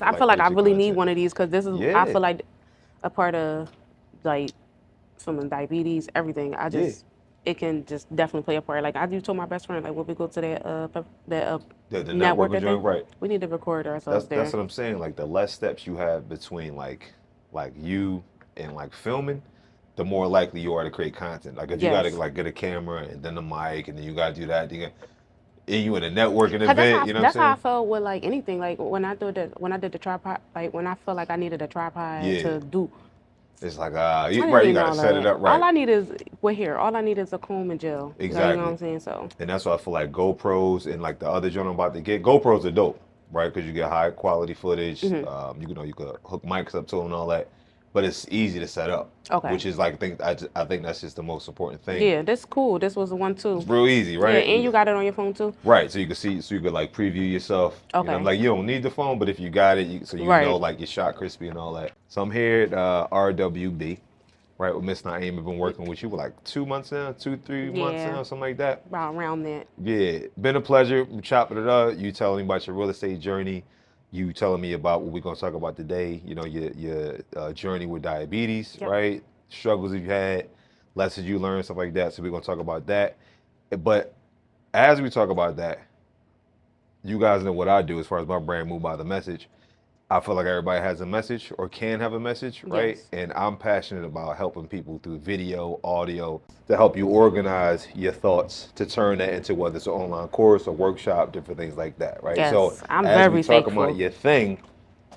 I like feel like I with your really need content. one of these because this is, I Yeah, feel like a part of like from diabetes, everything. yeah. It can just definitely play a part. Like I just told my best friend, like when we go to that The networking networking thing, joint, right? we need to record ourselves That's there. what I'm saying. Like the less steps you have between like you and like filming, the more likely you are to create content. Like if you gotta Yes. like get a camera and then the mic and then you gotta do that, and you in a networking Cause event, you know what I'm that's how I saying? felt with like anything. Like when I did the tripod, like when I felt like I needed a tripod Yeah. to do, It's like I didn't right, you need gotta all of set it that. up All right. I need is we're here. All I need is a comb and gel. Like you know what Exactly. I'm saying. So And that's why I feel like GoPros and like the other joint I'm about to get, GoPros are dope, right? Because you get high quality footage. You could hook mics up to them and all that, but it's easy to set up, okay, which is like I think that's just the most important thing. yeah, that's cool. This was the one It's too. real easy, Yeah, right? and you got it on your phone too. Right, so you can see, so you could like preview yourself. You know, Okay, like you don't need the phone, but if you got it, so you know right. like your shot crispy and all that. So I'm here at RWB, right? With Miss Naeem. I've been working with you for like 2 months now, 3 months Yeah, now, something like that. about around that. Yeah, been a pleasure. We chopping it up. You telling me about your real estate journey. You telling me about what we're gonna talk about today. You know, your journey with diabetes, Yep. right? Struggles you've had, lessons you learned, stuff like that. So we're gonna talk about that. But as we talk about that, you guys know what I do as far as my brand move by the message. I feel like everybody has a message or can have a message, right? Yes. And I'm passionate about helping people through video, audio, to help you organize your thoughts to turn that into whether it's an online course, a workshop, different things like that, right? So Yes. I'm as we very talk about thankful. your thing,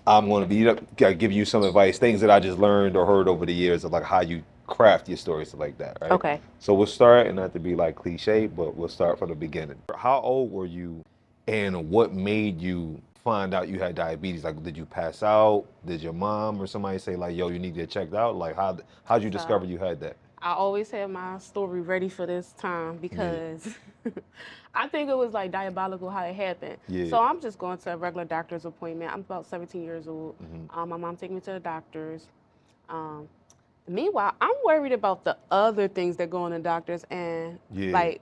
I'm going to give you some advice, things that I just learned or heard over the years of like how you craft your stories, stuff like that, right? Okay. So we'll start, and not to be like cliche, but we'll start from the beginning. How old were you, and what made you find out you had diabetes? Like, did you pass out? Did your mom or somebody say like, "Yo, you need to get checked out"? Like, how'd you discover So you had that? I always have my story ready for this time Yeah, because I think it was like diabolical how it happened. yeah, So I'm just going to a regular doctor's appointment. I'm about 17 years old. hmm My mom take me to the doctor's. Um, Meanwhile, I'm worried about the other things that go in the doctors and yeah, like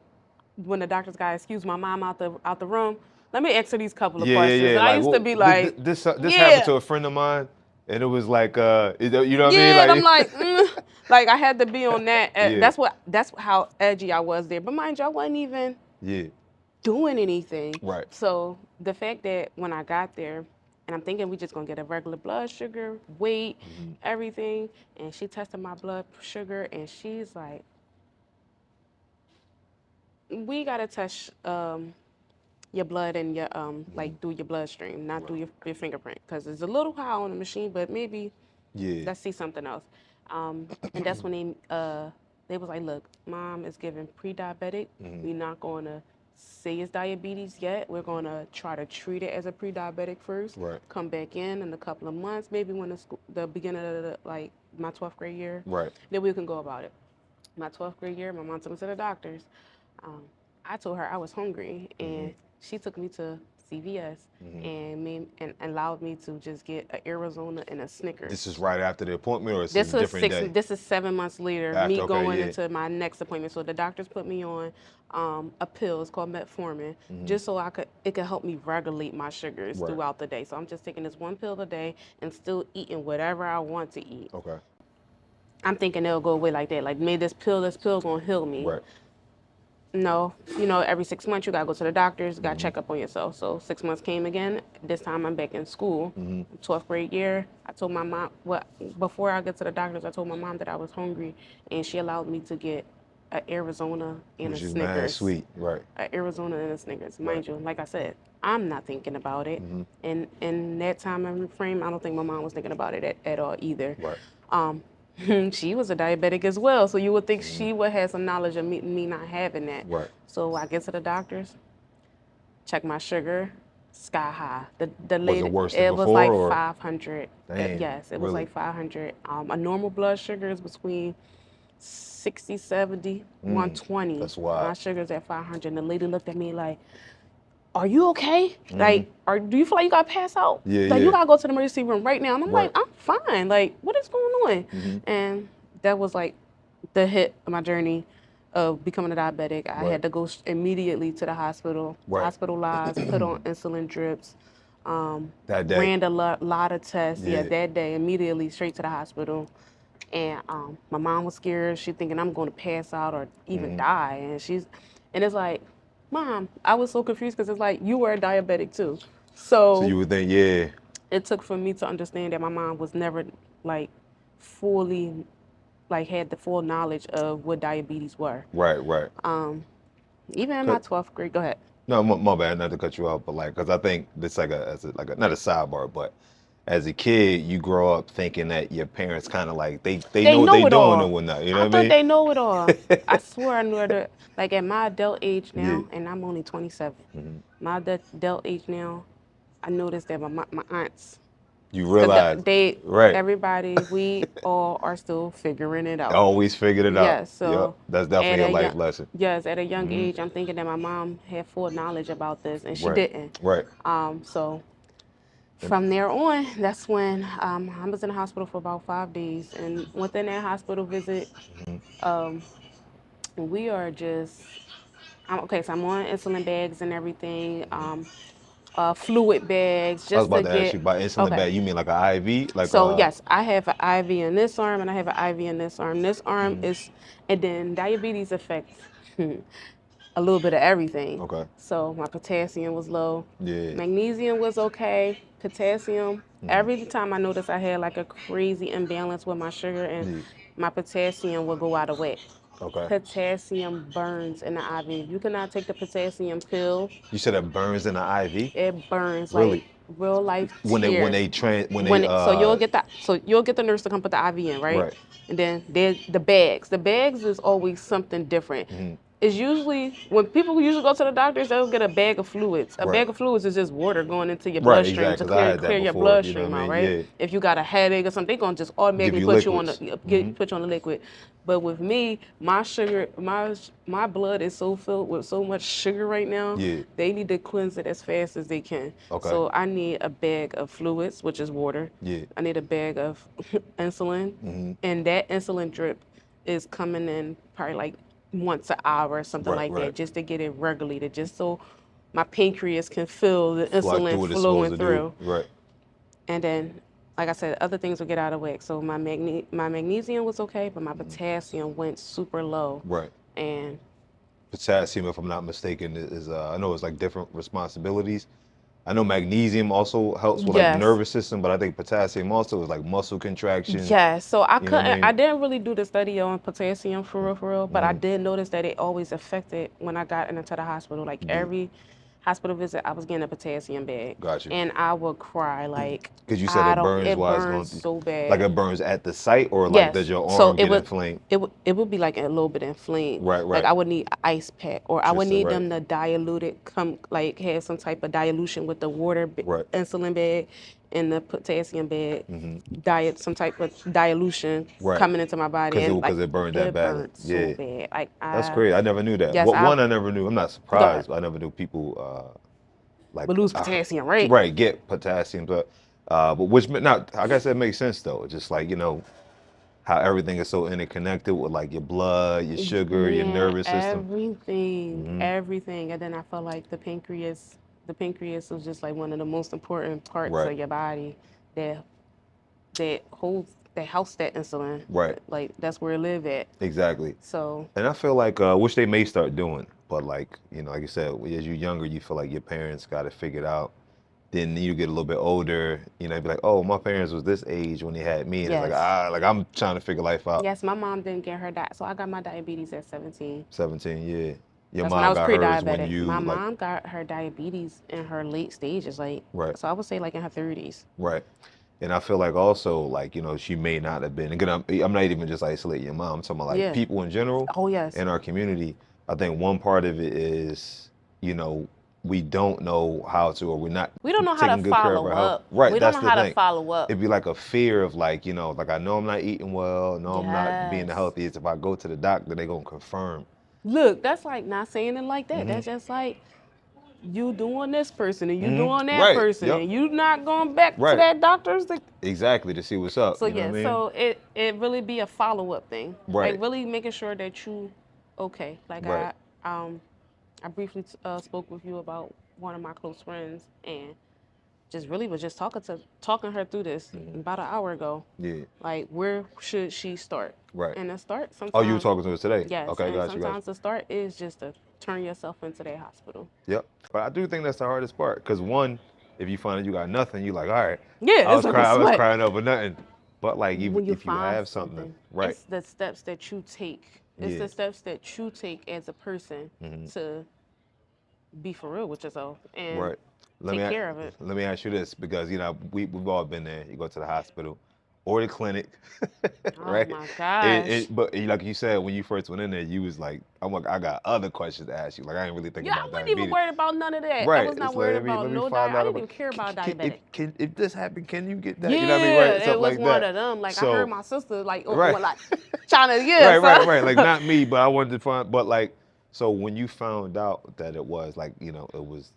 when the doctor's got to excuse my mom out the room. Let me answer these couple of yeah, yeah, questions. yeah. And I Like, used to well, be like, this happened yeah, to a friend of mine, and it was like, you know what I mean? yeah, and I'm Like, like, like I had to be on that. yeah, That's how edgy I was there. But mind you, I wasn't even yeah, doing anything. right. So the fact that when I got there, and I'm thinking we just gonna get a regular blood sugar, weight, hmm everything, and she tested my blood sugar, and she's like, we gotta test your blood and your hmm like through your bloodstream, not through Right. your fingerprint, because it's a little high on the machine, but maybe Yeah. let's see something else. And that's when they was like, look, mom is given pre-diabetic. hmm We're not going to say it's diabetes yet. We're going to try to treat it as a pre-diabetic first. Right. Come back in a couple of months, maybe when the beginning of like my 12th grade year, Right. then we can go about it. My 12th grade year, my mom took me to the doctors. Um, I told her I was hungry, hmm and she took me to CVS hmm and allowed me to just get an Arizona and a This is Snickers. right after the appointment, or this is a different day? This is 7 months later. After, Me okay, going yeah. into my next appointment. So the doctors put me on a pill. It's called metformin, hmm just so it could help me regulate my sugars Right. throughout the day. So I'm just taking this one pill a day and still eating whatever I want to eat. Okay. I'm thinking it'll go away like that. Like maybe this pill gonna heal me. Right. No, every 6 months you gotta go to the doctors, you gotta hmm check up on yourself. So 6 months came again. This time I'm back in school, hmm 12th grade year. I told my mom before I get to the doctors, I told my mom that I was hungry, and she allowed me to get an Arizona and a Which is mad Snickers, sweet. Right. an Arizona and a Snickers. Right. Mind you, like I said, I'm not thinking about it, hmm and in that time and frame, I don't think my mom was thinking about it at all either. Right. Um, she was a diabetic as well, so you would think hmm she would have some knowledge of me not having that. Right. So I get to the doctors, check my sugar, sky high. The Was it lady, worse than it was before, like or 500. damn? Yes, it was Really? like 500. A normal blood sugar is between 60, 70, Mm. 120. That's My wild. sugar's at 500. And the lady looked at me like, are you okay? hmm Like, do you feel like you gotta pass out? Yeah. Like, you Yeah. gotta go to the emergency room right now. And I'm like, Right. I'm fine. Like, what is going on? hmm And that was like the hit of my journey of becoming a diabetic. I Right. had to go immediately to the hospital, Right. hospitalized, put on insulin drips. That day. Ran a lot of tests. Yeah, Yeah. that day, immediately straight to the hospital. And my mom was scared. She thinking I'm going to pass out or even die. And it's like, Mom, I was so confused because it's like you were a diabetic too. So So you would think, yeah, it took for me to understand that my mom was never like fully like had the full knowledge of what diabetes were. right. Even in my 'Cause- 12th grade, go ahead. No, my bad, not to cut you off, but like, cause I think it's like not a sidebar, but as a kid, you grow up thinking that your parents kind of like they They know what they know it doing all. and whatnot. You know I what I thought mean? they know it all. I swear I knew it. Like at my adult age Yeah. now, and I'm only 27. My adult age now, I noticed that my aunts, You because realize, right? everybody, we all are still figuring it out. Always figured it out. Yes, Yep, so that's at definitely a a young, life lesson. yes, at a young age, I'm thinking that my mom had full knowledge about this, and she Right, didn't. right. So from there on, that's when I was in the hospital for about 5 days, and within that hospital visit, we are just okay. So I'm on insulin bags and everything, fluid bags, I was just to about to ask get you about insulin okay. bag. You mean like an IV, like So yes, I have an IV in this arm and I have an IV in this arm. This arm mm, is, and then diabetes affects a little bit of everything. okay, So my potassium was low, yeah, magnesium was okay, potassium. Every time I noticed I had like a crazy imbalance with my sugar and yeah, my potassium would go out of whack. okay. Potassium burns in the IV. You cannot take the potassium pill. You said it burns in the IV, It burns like really? real life When they when tears. they train when they So you'll get the nurse to come put the IV in, right? right. And then the bags. The bags is always something different. It's usually when people usually go to the doctors, they'll get a bag of fluids. A Right. bag of fluids is just water going into your Right, bloodstream exactly. to Because I had that clear your before. You know bloodstream what I out, mean? right? Yeah. If you got a headache or something, they're gonna just Give automatically you put you on liquids. put you on the liquid. But with me, my sugar, my blood is so filled with so much sugar right now. Yeah. They need to cleanse it as fast as they can. Okay. So I need a bag of fluids, which is water. Yeah. I need a bag of insulin, and that insulin drip is coming in probably like once an hour or something Right, like right. that, just to get it regulated, just so my pancreas can feel the Flush through insulin what it's supposed flowing to do. through. Right. And then, like I said, other things will get out of whack. So my magnesium was okay, but my potassium went super low. Right. And Potassium, if I'm not mistaken, is I know it's like different responsibilities. I know magnesium also helps with like the yes, nervous system, but I think potassium also is like muscle contraction. yes. So I You know what I couldn't, I mean? didn't really do the study on potassium for real, but I did notice that it always affected when I got into the hospital. Like Yeah. every hospital visit, I was getting a potassium bag, Got you. and I would cry like Because you said it burns it while it's burns going through. so Like bad. it burns at the site, or like does Yes. your So arm get inflamed? it would be like a little bit inflamed. Right, Like right. I would need an ice pack, or I would Interesting, need right. them to dilute it, come like have some type of dilution with the Right. insulin bag and the potassium bag, some type of dilution Right. coming into my body, Because and like it burned that it badly. burnt Yeah. so bad. Like That's great. I never knew that. yes, One, I never knew. I'm not go ahead. surprised, but I never knew people like But lose potassium, right? right get potassium, but which now I guess that makes sense though. Just like how everything is so interconnected with like your blood, your sugar, your Man, nervous system. everything. And then I felt like the pancreas was just like one of the most important parts Right. of your body that that house that insulin. Right. Like that's where it live at. Exactly. So And I feel like which they may start doing, but like like you said, as you're younger, you feel like your parents got it figured out. Then you get a little bit older, be like, oh, my parents was this age when they had me, and it's yes. like like I'm trying to figure life out. Yes, my mom didn't get her so I got my diabetes at 17. 17, yeah. Your That's when I mom was got hers when pre-diabetic. you My like mom got her diabetes in her late stages, like right, so I would say like in her 30s. right. And I feel like also like she may not have been. Again, I'm not even just isolating your mom. I'm talking about like Yeah. people in general. Oh yes. In our community. I think one part of it is we don't know how to, or we're not. We don't know how to taking good care of follow our health. up. Right. We don't That's know the how thing. to follow up. It'd be like a fear of like like I know I'm not eating well. No, I'm not being the Yes. healthiest. If I go to the doctor, they're gonna confirm. Look, that's like not saying it like that. That's just like you doing this person and you doing that Right. person Yep. and you not going back Right. to that doctor's. Like, Exactly, to see what's up. so you know yeah, what I mean? so it really be a follow up thing. Right. Like really making sure that you okay. Like Right. I briefly spoke with you about one of my close friends, and just really was just talking her through this about an hour ago. Yeah. Like, where should she start? Right. And the start Oh, you were sometimes, talking to us today? yes, Okay, and got you, got you. sometimes the start is just to turn yourself into that hospital. Yep. But I do think that's the hardest part. Cause one, if you find that you got nothing, you like, all right, Yeah, it's like a I was sweat. crying over nothing. But like When you if you find have something, something, right. it's the steps that you take. It's Yeah. the steps that you take as a person to be for real with yourself and Right. take care of it. Let me ask you this, because we've all been there. You go to the hospital or the clinic, Oh right? my gosh. But like you said, when you first went in there, you was like, I'm like, I got other questions to ask you. Like I ain't really thinking Yeah, I about wasn't even diabetes. worried about none of that. I Right. was It's not like, worried about let me no find diet. I out didn't about even care about diabetic. if this happened, can you get that? You know what I mean? Yeah, Right? Stuff it was like one that. of them. Like I heard So my sister like right. like trying to Right. Like not me, but I wanted to find. But like, so when you found out that it was like, it was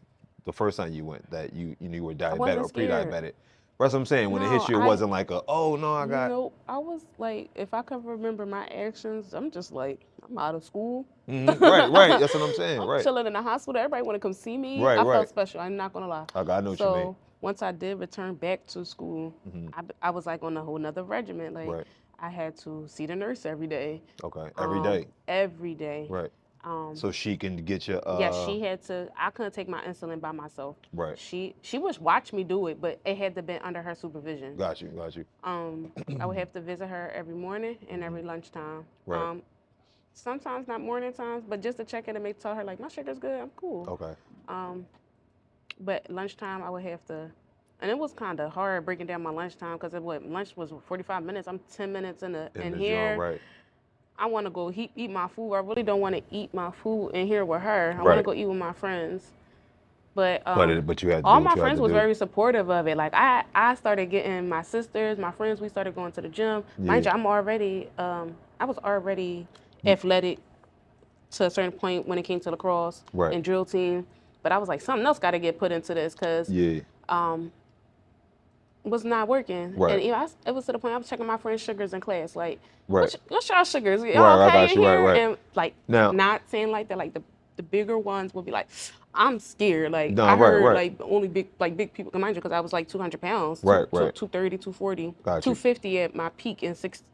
the first time you went that you knew you were I diabetic wasn't or scared. pre-diabetic. That's what I'm saying. When it hit No, you, it wasn't like oh no, I got. nope. I was like, if I could remember my actions, I'm just like, I'm out of school. Right. That's what I'm saying. I'm Right. chilling in the hospital. Everybody want to come see me. I felt Right. special. I'm not gonna lie. I know what you mean. So once I did return back to school, I was like on a whole nother regimen. Like Right. I had to see the nurse every day. Okay. Every day. Every day. Right. So she can get you. Yes, she had to. I couldn't take my insulin by myself. Right. She would watch me do it, but it had to be under her supervision. Got you. I would have to visit her every morning and every lunchtime. Right. Sometimes not morning times, but just to check in and tell her like my sugar's good, I'm cool. Okay. But lunchtime I would have to, and it was kind of hard breaking down my lunchtime because lunch was 45 minutes. I'm 10 minutes in the here. joint, right. I want to go eat my food. I really don't want to eat my food in here with her. I want to Right. go eat with my friends. But but you had to all do what my you had friends to was do. very supportive of it. Like I started getting my sisters, my friends. We started going to the gym. Mind you, I was already athletic to a certain point when it came to lacrosse Right. and drill team. But I was like, something else got to get put into this because Yeah. was not working. Right. And it was to the point I was checking my friends' sugars in class. Like, Right. what's y'all sugars? Y'all Right, I okay got in you, right, here? right. And like, Now- not saying like that. Like the bigger ones will be like, I'm scared. Like No, I heard right. like only big people. Mind you, because I was like 200 pounds. Right. 230, 240, Got you. 250 at my peak in six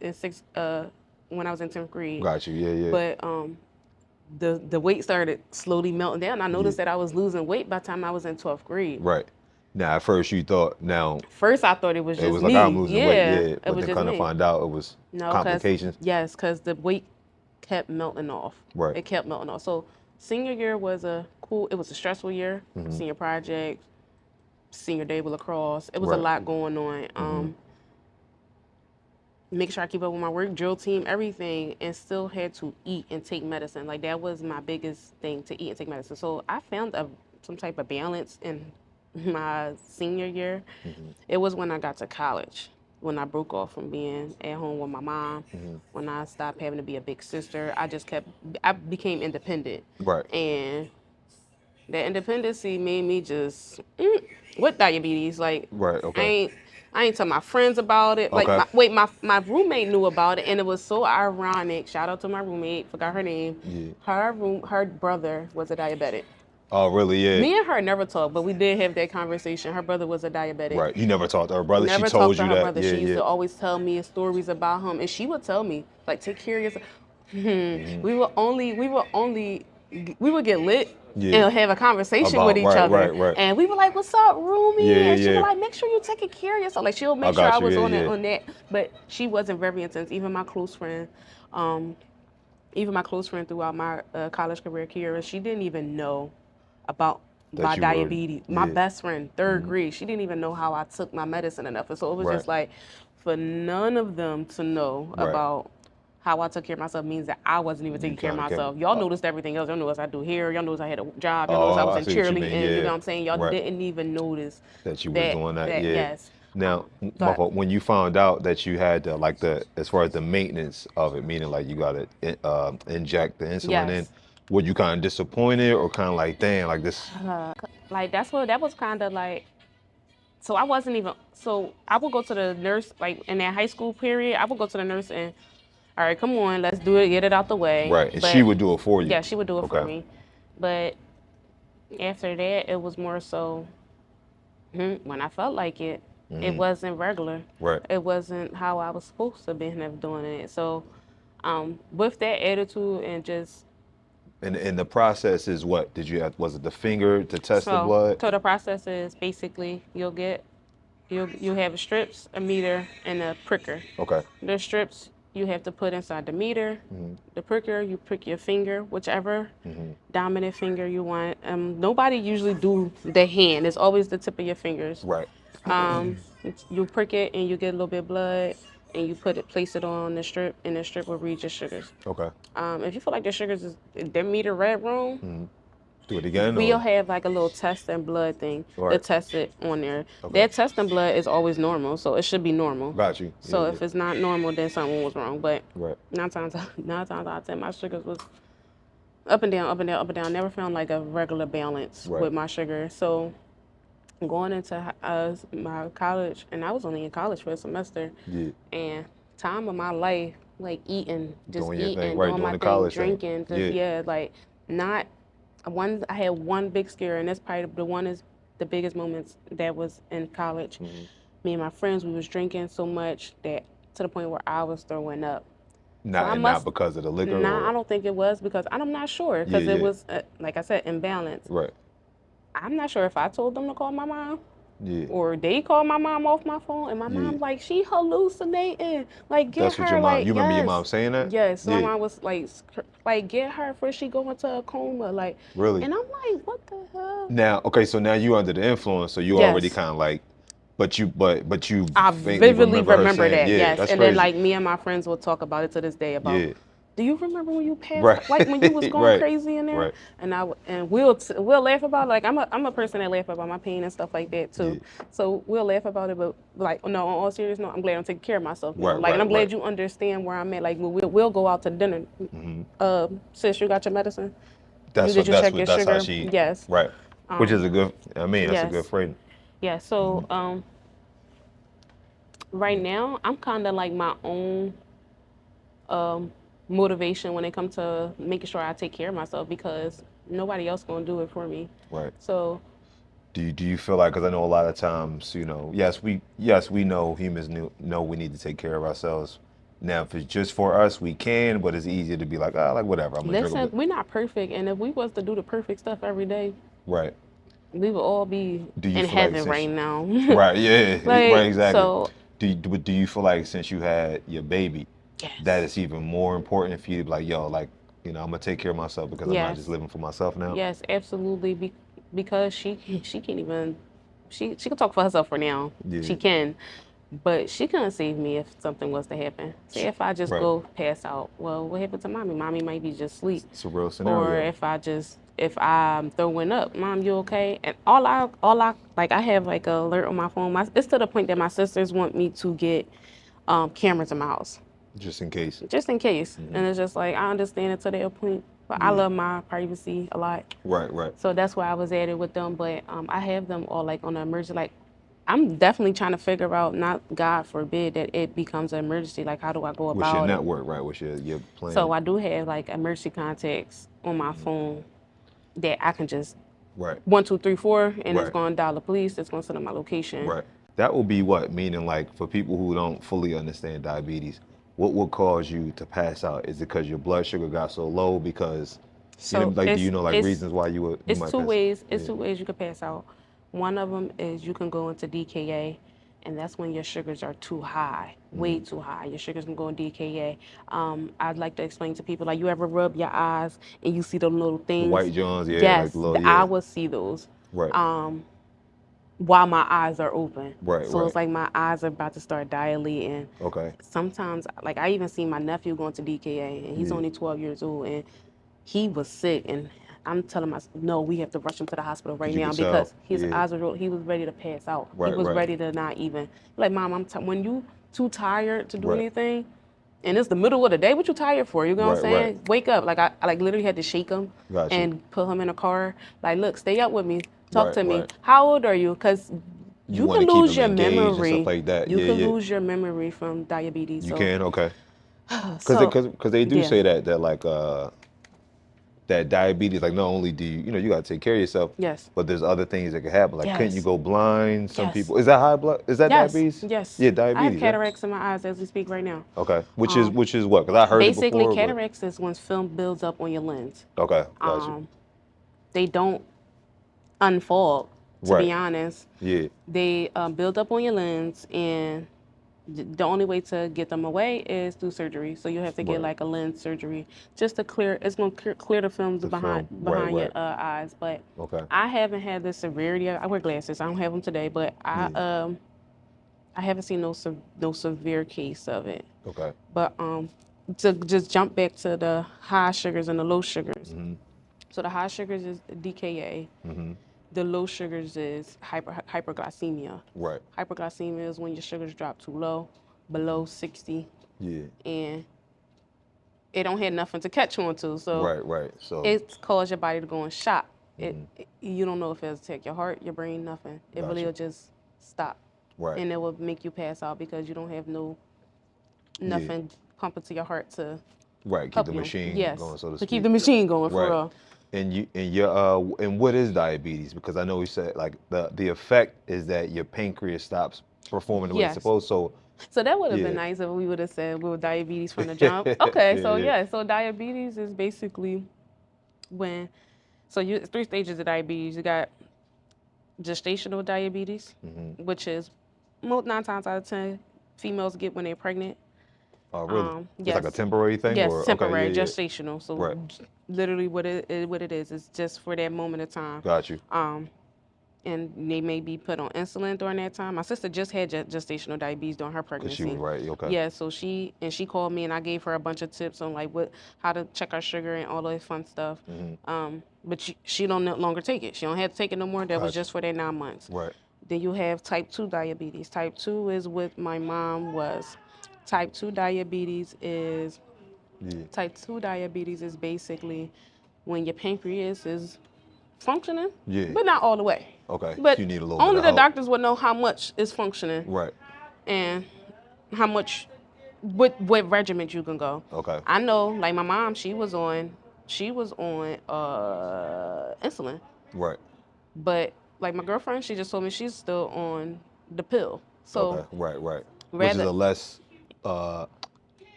when I was in 10th grade. Got you. Yeah. But the weight started slowly melting down. I noticed that I was losing weight by the time I was in 12th grade. Right. Now, at first you thought, First, I thought it was just it was me. like I'm losing weight, yeah. It But was then just kind of me. find out it was No, complications. Yes, because the weight kept melting off. Right. It kept melting off. So senior year was it was a stressful year. Senior project, senior day with lacrosse. It was a Right. lot going on. Make sure I keep up with my work, drill team, everything, and still had to eat and take medicine. Like that was my biggest thing, to eat and take medicine. So I found some type of balance in my senior year. It was when I got to college, when I broke off from being at home with my mom, when I stopped having to be a big sister. I became independent. Right. And that independency made me just with diabetes. Like Right, okay. I ain't tell my friends about it. Like Okay. my roommate knew about it, and it was so ironic. Shout out to my roommate, forgot her name. Yeah. Her brother was a diabetic. Oh, really? Yeah. Me and her never talked, but we did have that conversation. Her brother was a diabetic. Right. You never talked to her brother? Never She told talked to you her that? brother. Yeah, She used to always tell me stories about him, and she would tell me like, take care of yourself. We would get lit and have a conversation with each other. Right. And we were like, what's up, roomie? Yeah, and she yeah. was like, make sure you taking care of yourself. Like she'll make sure got I you. was Yeah, on yeah. on that. But she wasn't very intense. Even my close friend, throughout my college career, Kira, she didn't even know about That my you were- diabetes. My yeah. best friend, third grade, she didn't even know how I took my medicine enough. And so it was Right. just like, for none of them to know Right. about how I took care of myself means that I wasn't even taking care of kinda kept- myself. Y'all noticed everything else. Y'all noticed I do hair. Y'all noticed I had a job. Y'all noticed I was I in see what you cheerleading. mean, You yeah. know what I'm saying? Y'all Right. didn't even notice That you was doing that, yeah. Yes. Now, but- when you found out that you had as far as the maintenance of it, meaning like you got to inject the insulin Yes. in, were you kind of disappointed or kind of like, damn, like this? Like that was kind of like, so I wasn't even, so I would go to the nurse, like in that high school period, I would go to the nurse and, all right, come on, let's do it, get it out the way. Right, and But- she would do it for you. Yeah, she would do it for Okay. me. But after that, it was more so, When I felt like it wasn't regular. Right. It wasn't how I was supposed to be doing it. So, with that attitude and just And the process is what? Did you have, was it the finger to test the so, blood? so the process is basically you have strips, a meter, and a pricker. Okay. The strips you have to put inside the meter. The pricker, you prick your finger, whichever dominant finger you want. Nobody usually do the hand. It's always the tip of your fingers. Right. You prick it and you get a little bit of blood and you place it on the strip and the strip will read your sugars. Okay. If you feel like your sugars is their meter red wrong, Do it again we'll or? have like a little test and blood thing to Right. test it on there. Okay. That test and blood is always normal, so it should be normal. Got you. So Yeah, if it's not normal, then something was wrong. But Right. nine times out of 10, my sugars was up and down, up and down, up and down. Never found like a regular balance Right. with my sugar. So going into my college, and I was only in college for a semester, Yeah. and time of my life, like eating, just Doing your eating, thing, right, doing doing my the thing, college thing. drinking, just Yeah. like not one. I had one big scare, and that's probably the one is the biggest moments that was in college. Me and my friends, we was drinking so much that to the point where I was throwing up. Not because of the liquor Nah, I or? don't think it was because I'm not sure because Yeah, it yeah. was like I said, imbalance. Right. I'm not sure if I told them to call my mom Yeah. or they called my mom off my phone, and my Yeah. mom's like, she hallucinating. Like, get That's her. what your mom. Like, You remember your yes. mom saying that? Yes. So Yeah. my mom was like, get her before she go into a coma. Like, Really? and I'm like, what the hell? Now, okay, so now you under the influence, so you Yes. already kind of like, but you I faintly vividly her remember saying, that. yeah, Yes. that's And crazy. then like me and my friends will talk about it to this day about. Yeah. Do you remember when you passed? Right. Like when you was going Right. crazy in there, Right. and we'll laugh about it. Like I'm a person that laugh about my pain and stuff like that too. Yeah. So we'll laugh about it, but like no, on all serious note, I'm glad I'm taking care of myself now. Right, Like and I'm glad right. you understand where I'm at. Like we'll go out to dinner. Sis, you got your medicine? That's Did you check your that's how sugar? she. Yes. Right. Which is a good. I mean, that's a yes. good phrase. Yeah. So right now I'm kind of like my own motivation when it comes to making sure I take care of myself because nobody else gonna do it for me. Right. So Do you feel like, because I know a lot of times, you know, yes we know humans know we need to take care of ourselves. Now if it's just for us, we can, but it's easier to be like, ah, like whatever. I'm gonna drink a listen, bit. we're not perfect, and if we was to do the perfect stuff every day, Right. we would all be Do you in feel like heaven since right now. right, yeah, Like, right, exactly. so Do you feel like since you had your baby, yes. that it's even more important for you to be like, yo, like, you know, I'm gonna take care of myself because I'm not Yes. just living for myself now? Yes, absolutely. Because she can't even she can talk for herself for now. Yeah. She can. But she couldn't save me if something was to happen. Say if I just Right. go pass out. Well, what happened to mommy? Mommy might be just asleep. It's a real scenario. Or if I'm throwing up, mom, you okay? And all I like I have like an alert on my phone. It's to the point that my sisters want me to get cameras in my house. Just in case. Just in case. And it's just like I understand it to their point. But I love my privacy a lot. Right, right. So that's why I was at it with them. But I have them all like on an emergency. Like I'm definitely trying to figure out, not God forbid that it becomes an emergency. Like how do I go What's about your it? network, right? What's your plan? So I do have like emergency contacts on my phone that I can just right. 1, 2, 3, 4, and it's Right. going to dial the police. It's going to send them my location. Right. That will be what? Meaning, like, for people who don't fully understand diabetes, what would cause you to pass out? Is it because your blood sugar got so low? Because, So you know, like, do you know, like, it's- reasons why you It's might two pass? ways. It's Yeah. 2 ways you can pass out. One of them is you can go into DKA, and that's when your sugars are too high, way too high. Your sugars can go in DKA. I'd like to explain to people, like, you ever rub your eyes and you see them little things? White Johns, yeah. Yes, like little, I yeah. will see those. Right. While my eyes are open. Right, So right. it's like my eyes are about to start dilating. Okay. Sometimes, like I even seen my nephew going to DKA, and he's Yeah. only 12 years old, and he was sick, and I'm telling myself, no, we have to rush him to the hospital right you now could tell. because his Yeah. eyes were, he was ready to pass out. Right, He was right. ready to not even, like, mom, when you too tired to do Right. anything, and it's the middle of the day, what you tired for? You know what I'm Right, saying? right. Wake up. Like I like literally had to shake him Got you. and put him in a car. Like, look, stay up with me. Talk Right, to me. right. How old are you? Because you wanna can keep lose him your engaged and memory. stuff like that. You Yeah, can yeah. lose your memory from diabetes. You so, can? Okay. so Because they do yeah. say that like, that diabetes, like not only do you, you got to take care of yourself, Yes. but there's other things that could happen. Like, couldn't you Yes. go blind? Some Yes. people, is that high blood? Is that Yes. diabetes? Yes. Yeah, I have diabetes. Yeah. cataracts in my eyes as we speak right now. Okay. Which is what? Because I heard it Basically, before. cataracts is when film builds up on your lens. Okay. Gotcha. They don't unfold, to Right. be honest. Yeah. They build up on your lens, and the only way to get them away is through surgery. So you have to get Right. like a lens surgery just to clear. It's going to clear the films The behind film. Right. your Right. eyes. But Okay. I haven't had the severity. I wear glasses. I don't have them today, but Yeah. I haven't seen no severe case of it. Okay. But to just jump back to the high sugars and the low sugars. Mm-hmm. So the high sugars is DKA. Mm-hmm. The low sugars is hyperglycemia. Right. Hyperglycemia is when your sugars drop too low, below 60, Yeah. and it don't have nothing to catch on to. So Right. Right. So. it's caused your body to go in shock. Mhm. You don't know if it'll attack your heart, your brain, nothing. It really Gotcha. will just stop. Right. And it will make you pass out because you don't have nothing pumping to your heart to Right. Keep help the you. machine Yes, going, so to to speak. keep the machine going for Right. real. And what is diabetes? Because I know we said like the effect is that your pancreas stops performing the way it's Yes. supposed. So that would have Yeah. been nice if we would have said we were diabetes from the jump. Okay, Yeah, so yeah. so diabetes is basically when, so you 3 stages of diabetes. You got gestational diabetes, which is 9 times out of 10 females get when they're pregnant. really, it's Yes. like a temporary thing, Yes, or temporary, okay, yeah, yeah. gestational. So Right. literally what it is just for that moment of time. Got you. And they may be put on insulin during that time. My sister just had gestational diabetes during her Cause pregnancy. she was right. Okay. Yeah, so she called me and I gave her a bunch of tips on like how to check her sugar and all that fun stuff. But she don't no longer take it. She don't have to take it no more. That was Gotcha. just for that 9 months. Right. Then you have type 2 diabetes. Type 2 is what my mom was. Type 2 diabetes is Yeah. Type 2 diabetes is basically when your pancreas is functioning, Yeah. but not all the way. Okay. But You need a little only bit of the help. doctors would know how much is functioning Right. and how much, what regimen you can go. Okay. I know, like my mom, she was on insulin, Right. but like my girlfriend, she just told me she's still on the pill. So Okay. Right. Right. Which is rather- a less,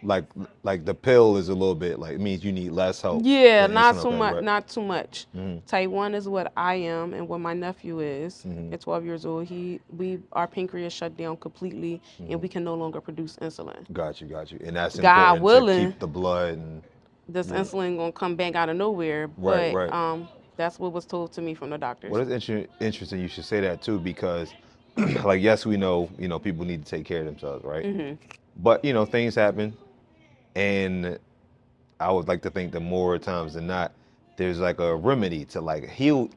like the pill is a little bit like it means you need less help. yeah, than not insulin. too Okay, much, right. not too much. Type 1 is what I am and what my nephew is. At 12 years old, our pancreas shut down completely, and we can no longer produce insulin. Got you. Got you. And that's God important willing. to keep the blood and. This insulin gonna come back out of nowhere, Right, but right. that's what was told to me from the doctors. Well, it's interesting you should say that too, because like yes, we know, people need to take care of themselves, right? But things happen, and I would like to think that more times than not, there's like a remedy to heal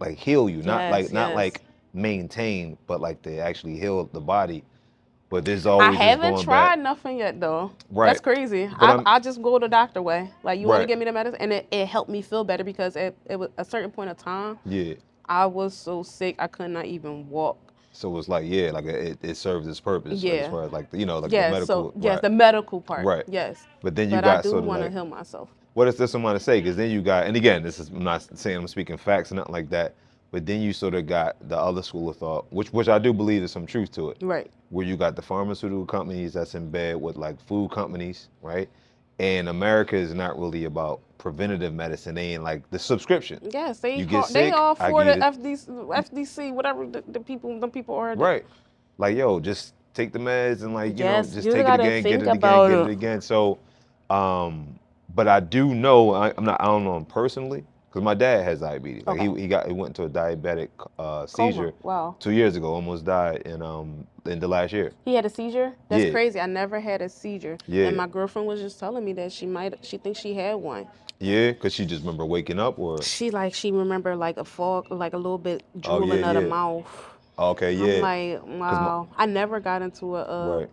you, not Yes, not yes. maintain, but like to actually heal the body. But there's always I just haven't going tried back. nothing yet though. Right. That's crazy. But I just go the doctor way. Like you want to Right. give me the medicine, and it helped me feel better because it was a certain point of time. Yeah. I was so sick I could not even walk. So it's like it serves its purpose Yeah. as far as like the Yes, medical. so yes, right. the medical part. Right. Yes. But then you I got do sort of want to like, heal myself. what is this I want to say? Because then you got, and again, I'm not saying I'm speaking facts or nothing like that, but then you sort of got the other school of thought, which I do believe there's some truth to it. Right. Where you got the pharmaceutical companies that's in bed with like food companies, right? And America is not really about preventative medicine. They ain't like the subscription. Yes, they You get they sick, all I for the get it. FDC, whatever the people are. Right. Like, yo, just take the meds and like, Yes, just you take it gotta again, get think it again, about get it it. again. So, but I do know, I don't know him personally, because my dad has diabetes. Like Okay. he went into a diabetic seizure Wow. 2 years ago, almost died in the last year. He had a seizure? That's Yeah. crazy. I never had a seizure. Yeah. And my girlfriend was just telling me that she thinks she had one. Yeah, because she just remember waking up or. She remember like a fog, like a little bit Oh, drooling yeah, out of yeah. mouth. Okay, I'm yeah. like, wow. I never got into Right.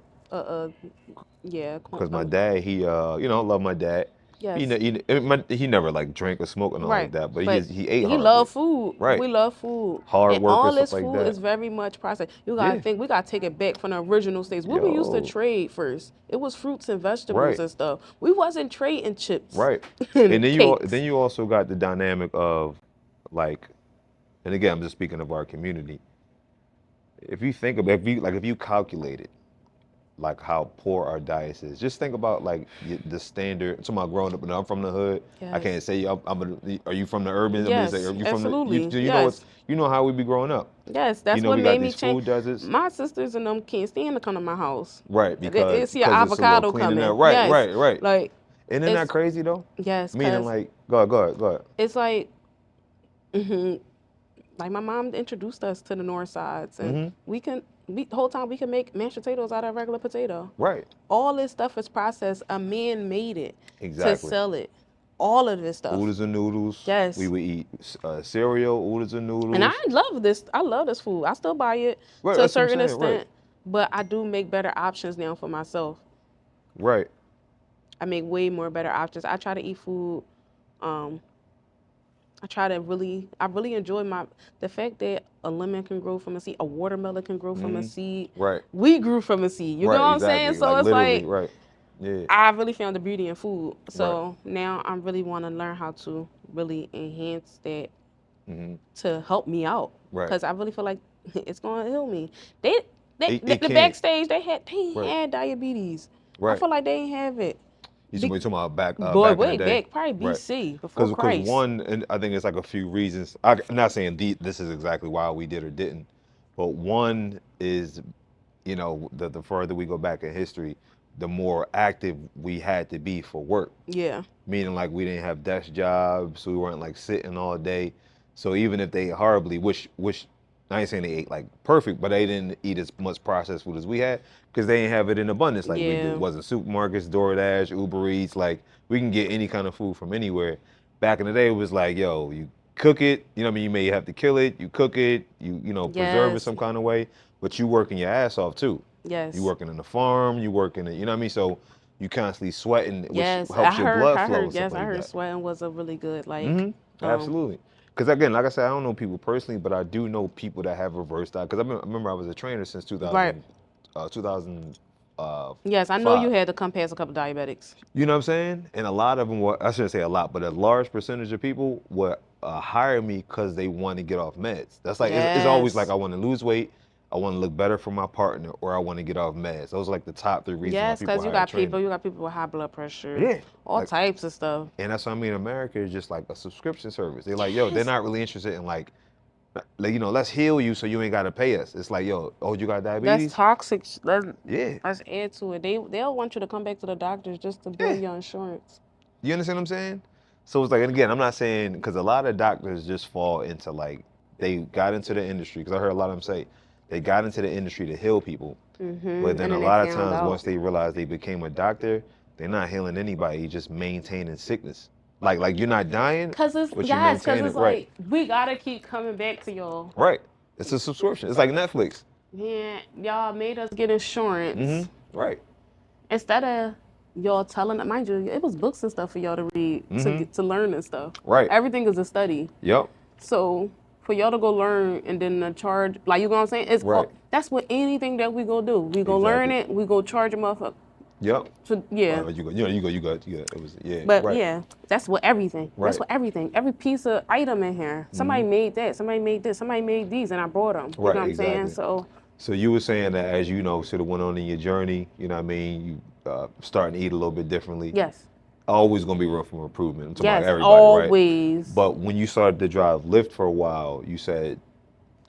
yeah. Because my dad, he, I love my dad. Yes. He never like drank or smoked and all like Right. that, but But he ate he horribly. loved food. Right. We love food. Hard And work or all stuff this like food that. is very much processed. You gotta Yeah. think we gotta take it back from the original states. What we used to Yo. trade first. It was fruits and vegetables Right. and stuff. We wasn't trading chips Right. And and then cakes. you also got the dynamic of like, and again, I'm just speaking of our community. If you think about, if you calculate it, like how poor our diet is. Just think about like the standard. I'm talking about growing up, and I'm from the hood. I Yes. can't say are you from the urban? I mean, it's like, are Yes, you from the absolutely. do you know Yes. you know how we be growing up. Yes, You that's know what we got made me these change. food deserts. My sisters and them can't stand to come to my house. Right, They see an because it's a little avocado cleaner now. coming. Right, Yes, right, right. like Isn't that it's crazy though? yes, Meaning cause like, go ahead. it's like my mom introduced us to the north sides, and we the whole time we can make mashed potatoes out of regular potato. Right, All this stuff is processed. A man made it to exactly. sell it. All of this stuff. Oodles and noodles. We Yes. would eat cereal, oodles and And I noodles. love this. I love this food. I still buy it Right, to a that's what I'm certain saying. Right, extent, but I do make better options now for myself. right. I make way more better options. I try to eat food. Um, I really enjoy the fact that a lemon can grow from a seed, a watermelon can grow from a seed. Right, We grew from a seed. You know right, what I'm saying? exactly. So Like it's literally, like right. Yeah, I really found the beauty in food. right. So now I really want to learn how to really enhance that hmm to help me out Right. because I really feel like it's going to heal me. They, It the can't. backstage they ain't Right. had diabetes. I Right. feel like they ain't have it. You Be, talking about boy, back in the way day, back, probably right? BC before Because Christ. one, and I think it's like a few reasons. I'm not saying this is exactly why we did or didn't, but one is, the further we go back in history, the more active we had to be for work. Yeah. Meaning like we didn't have desk jobs, so we weren't like sitting all day. So even if they ate horribly, which I ain't saying they ate like perfect, but they didn't eat as much processed food as we had because they didn't have it in abundance like we do. Yeah. It wasn't supermarkets, DoorDash, Uber Eats, like we can get any kind of food from anywhere. Back in the day, it was like, yo, you cook it, you know what I mean? You may have to kill it, you cook it, preserve it Yes. some kind of way, but you working your ass off too. You Yes. working in the farm, you working, you know what I mean? So you constantly sweating, which Yes. helps your blood I flow heard. and stuff Yes, I like heard that. sweating was a really good like. Um. Absolutely. Because again, like I said, I don't know people personally, but I do know people that have reversed that. Because I remember I was a trainer since Right. 2005. Yes, I know you had to come past a couple diabetics. You know what I'm saying? And a lot of them were, I shouldn't say a lot, but a large percentage of people would hire me because they want to get off meds. That's like, it's always like, Yes. I want to lose weight, I want to look better for my partner, or I want to get off meds. Those are like the top three reasons why Yes, people because hire trainers. you got people with high blood pressure, Yeah. all Like, types of stuff. and that's what I mean. America is just like a subscription service. They're like, yo, they're Yes. not really interested in like, let's heal you so you ain't gotta pay us. It's like, yo, oh, you got That's diabetes? toxic. Yeah, Let's add to it. They'll want you to come back to the doctors just to bill yeah. your insurance. You understand what I'm saying? So it's like, and again, I'm not saying because a lot of doctors just fall into like they got into the industry because I heard a lot of them say they got into the industry to heal people, but And then a then they lot of found times out. once they realize they became a doctor, they're not healing anybody, just maintaining sickness. Like you're not dying, but you're Cause maintaining it's it. Right, like we gotta keep coming back to y'all. right. It's a subscription. It's like Netflix. Yeah, y'all made us get insurance Right. instead of y'all telling. Mind you, it was books and stuff for y'all to read to learn and stuff. Right. Everything is a study. Yep. So for y'all to go learn and then the charge, like you know what I'm saying, Right. that's what anything that we go do. We go learn Exactly. it. We go charge a motherfucker. Yep. So yeah. You go. It was But right. yeah, that's what everything. That's Right. what everything. Every piece of item in here. Somebody made that. Somebody made this. Somebody made these, and I brought them. You Right. know what I'm saying? Exactly. So So you were saying that as sort of went on in your journey, you know what I mean, you starting to eat a little bit differently. yes, Always gonna be room for improvement. I'm talking about yes, everybody, right? always. But when you started to drive Lyft for a while, you said,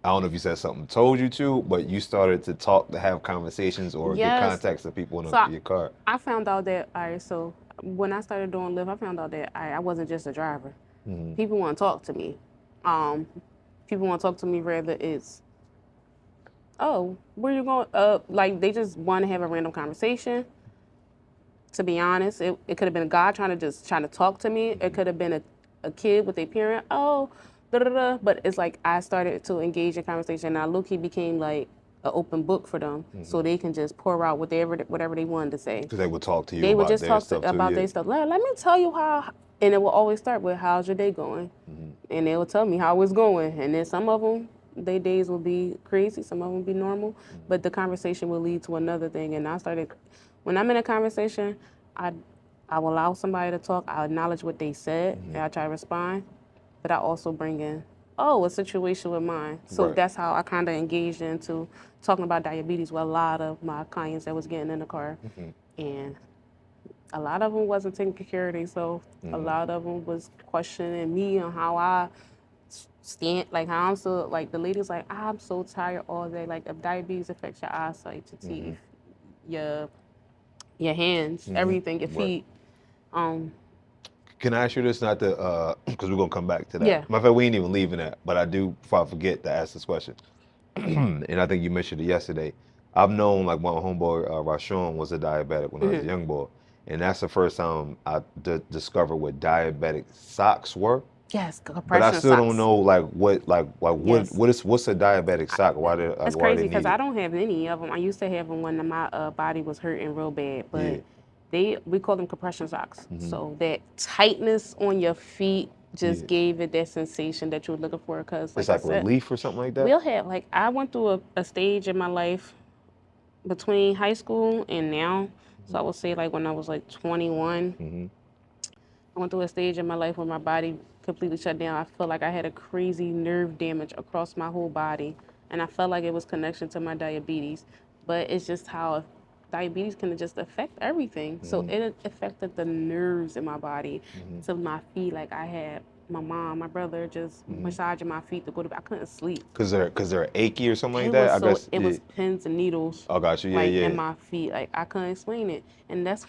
I don't know if you said something told you to, but you started to talk, to have conversations or get Yes. contacts of people in So your car. I found out that so when I started doing Lyft, I found out that I wasn't just a driver. People want to talk to me. People want to talk to me rather it's, oh, where you going? Like they just want to have a random conversation. To be honest, it could have been a guy trying to talk to me. It could have been a kid with a parent. Oh, da da da. But it's like I started to engage in conversation. And I low key became like an open book for them, so they can just pour out whatever they wanted to say. Because they would talk to you They would about just their talk stuff too. about Yeah. their stuff. Let me tell you how, and it will always start with, how's your day going? And they will tell me how it's going. And then some of them, their days will be crazy, some of them will be normal, but the conversation will lead to another thing. And I started, when I'm in a conversation, I will allow somebody to talk. I acknowledge what they said, and I try to respond, but I also bring in, a situation with mine. So Right. that's how I kind of engaged into talking about diabetes with a lot of my clients that was getting in the car. And a lot of them wasn't taking care of themselves. A lot of them was questioning me on how I stand, like how I'm so, like the lady's like, I'm so tired all day. Like if diabetes affects your eyesight, your teeth, your your hands, everything, your Right. feet. Um, Can I ask you this? Not to, because we're gonna come back to that. Yeah. Matter of fact, we ain't even leaving that, but I do, before I forget, to ask this question. And I think you mentioned it yesterday. I've known, like, my homeboy Rashawn was a diabetic when I was a young boy, and that's the first time I discovered what diabetic socks were. yes, But I compression still don't socks. know, like, Yes. what's a diabetic sock? Why do That's why are they crazy because I needed? don't have any of them. I used to have them when my body was hurting real bad, Yeah. but we call them compression socks. So that tightness on your feet just Yeah. gave it that sensation that you were looking for. Because, It's like I like said, relief or something like that. we'll have, like, I went through a stage in my life between high school and now. So I would say, like, when I was like 21, I went through a stage in my life where my body completely shut down. I felt like I had a crazy nerve damage across my whole body, and I felt like it was connection to my diabetes. But it's just how diabetes can just affect everything. So it affected the nerves in my body, to my feet. Like I had my mom, my brother just massaging my feet to go to bed. I couldn't sleep. Cause they're achy or something like that. I guess. It Yeah. was pins and needles, Oh, got you. Yeah, like in yeah. my feet. Like I couldn't explain it, and that's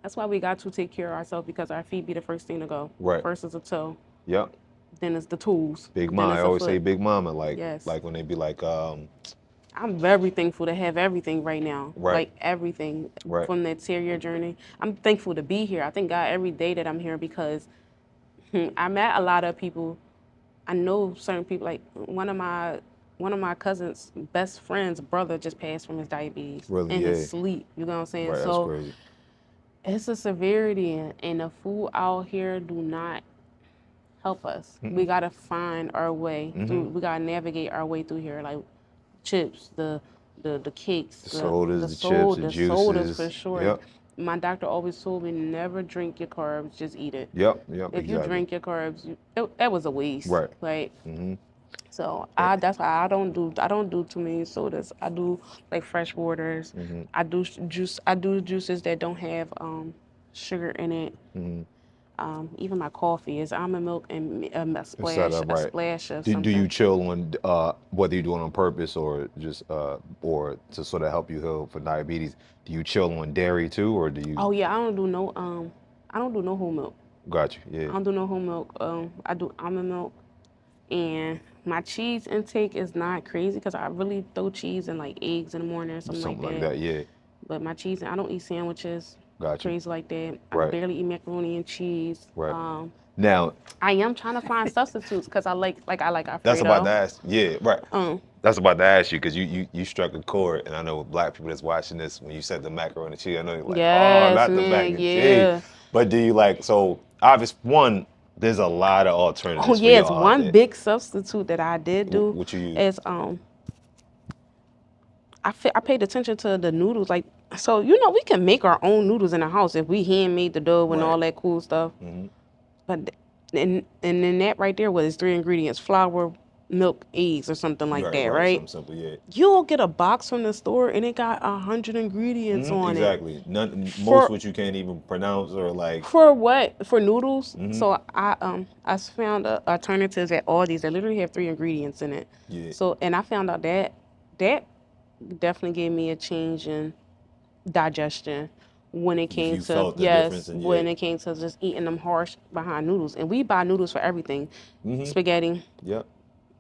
that's why we got to take care of ourselves, because our feet be the first thing to go. Right. First is the toe, Yep. then it's the tools, Big then mama. I it's the always say foot. big mama. Like Yes, like when they be like, I'm very thankful to have everything right now. right, Like everything right. from that 10-year journey. I'm thankful to be here. I thank God every day that I'm here, because I met a lot of people. I know certain people. Like one of my cousin's best friend's brother just passed from his diabetes Really, in his yeah. sleep. You know what I'm saying? Right. That's So crazy. it's a severity, and the food out here do not help us. We gotta find our way through. We gotta navigate our way through here, like chips, the cakes, The sodas, the the chips, soda, the the sodas for juices. sure. Yep. My doctor always told me, never drink your carbs, just eat it. Yep. Yep. If you Exactly. drink your carbs, that was a waste. Right. Like, Mm-hmm. so that's why I don't do too many sodas. I do like fresh waters. I do juices that don't have sugar in it. Even my coffee is almond milk and a Set splash up a right. splash of Do you something. chill on whether you're doing it on purpose or just or to sort of help you heal for diabetes? Do you chill on dairy too, or do you? Oh yeah, I don't do no whole milk. Got you. I Yeah. don't do no whole milk. I do almond milk, and my cheese intake is not crazy because I really throw cheese and like eggs in the morning or something like Something like that. that. Yeah. But my cheese, I don't eat sandwiches Got you. crazy like that. I Right. barely eat macaroni and cheese. Right. Now, I am trying to find substitutes because I like that's about to Alfredo. ask. Yeah, right. That's about to ask you because you struck a chord, and I know black people that's watching this, when you said the macaroni and cheese, I know you're like, oh, Yes, not the mac man, and cheese. yeah. But do you like, so obvious one? There's a lot of Oh alternatives for yes, y'all out one there. big substitute that I did do What you use? is I paid attention to the noodles. Like, so we can make our own noodles in the house if we handmade the dough and Right. all that cool stuff. But and then that right there was 3 ingredients: flour, milk, eggs, or something like Right, that, right. right? Something simple, yeah. You'll get a box from the store and it got 100 ingredients on it. Exactly. None, most For which you can't even pronounce or like. for what? For noodles? So I found alternatives at Aldi's that literally have 3 ingredients in it. Yeah. So, and I found out that definitely gave me a change in digestion when it If came you to, felt the difference, yes, and yeah. when it came to just eating them harsh behind noodles. And we buy noodles for everything: spaghetti, Yep.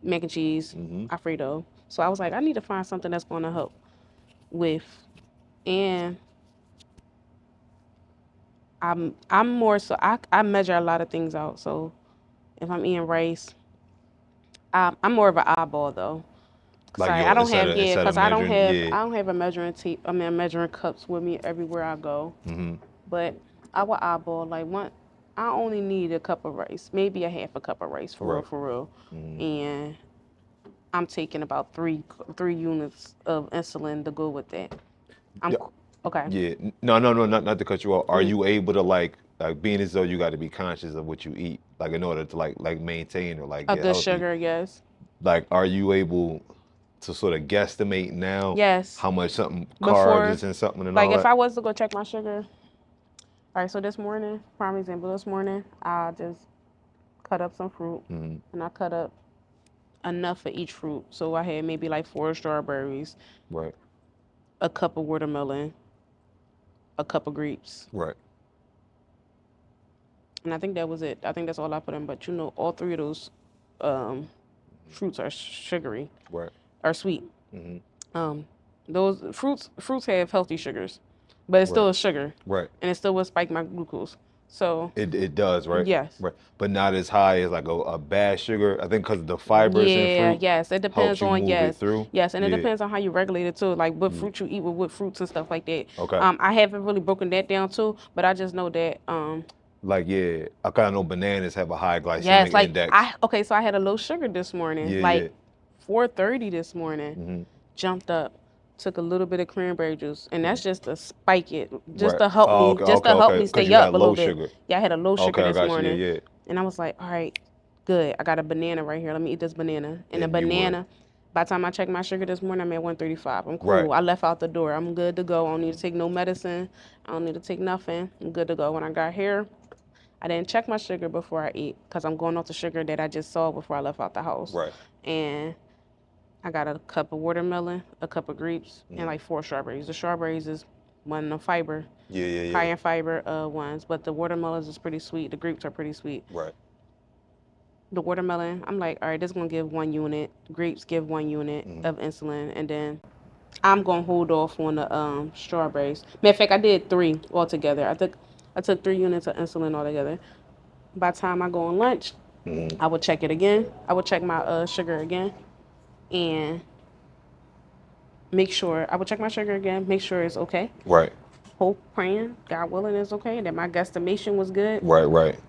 mac and cheese, Alfredo. So I was like, I need to find something that's going to help with. And I'm more so I measure a lot of things out. So if I'm eating rice, I'm more of an eyeball though. Like Sorry, I you don't have instead of because measuring, yeah. I don't have a measuring tape. I mean, measuring cups with me everywhere I go. But I will eyeball like one. I only need a cup of rice, maybe a half a cup of rice Right. for real, and I'm taking about three units of insulin to go with that. I'm Yeah. okay. Yeah. No, not to cut you off. Are you able to like being as though you got to be conscious of what you eat, like in order to like maintain or like A get good healthy? sugar, yes, Like, are you able to sort of guesstimate now yes. how much something carbs Before, is in something and like all if that? I was to go check my sugar, all right. So this morning, prime example, this morning I just cut up some fruit, and I cut up enough for each fruit. So I had maybe like 4 strawberries, Right. a cup of watermelon, a cup of grapes. Right. And I think that was it. I think that's all I put in. But all three of those um, fruits are sugary, Right. are sweet. Um, those fruits have healthy sugars, but it's still Right. a sugar, Right. and it still will spike my glucose. So It does, right? yes, Right. But not as high as like a bad sugar. I think because the fibers in yeah, fruit yes. It helps depends you on move it through. yes, and it Yeah. depends on how you regulate it too. Like what fruit you eat with what fruits and stuff like that. Okay. I haven't really broken that down too, but I just know that Like yeah, I kind of know bananas have a high yes, glycemic like index. so I had a low sugar this morning, Yeah, like yeah. 4:30 this morning. Jumped up, took a little bit of cranberry juice, and that's just to spike it, Right. Oh, okay, just okay, to help okay. me Because stay you had up a little low bit. sugar. Yeah, I had a low sugar Okay, I this got you. morning, Yeah, yeah. and I was like, all right, good. I got a banana right here. Let me eat this banana. And the And you were banana, by the time I checked my sugar this morning, I'm at 135. I'm right. cool. I left out the door. I'm good to go. I don't need to take no medicine. I don't need to take nothing. I'm good to go. When I got here, I didn't check my sugar before I ate because I'm going off the sugar that I just saw before I left out the house. Right. And I got a cup of watermelon, a cup of grapes, and like 4 strawberries. The strawberries is one of the fiber, Yeah, yeah, high yeah. in fiber ones, but the watermelons is pretty sweet. The grapes are pretty sweet. Right. The watermelon, I'm like, all right, this is gonna give 1 unit. Grapes give 1 unit of insulin, and then I'm gonna hold off on the strawberries. Matter of fact, I did 3 altogether. I took 3 units of insulin altogether. By the time I go on lunch, I would check it again. I would check my sugar again, and make sure I would check my sugar again, make sure it's okay. Right. Hope, praying, God willing, it's okay. That my guesstimation was good. Right. Right.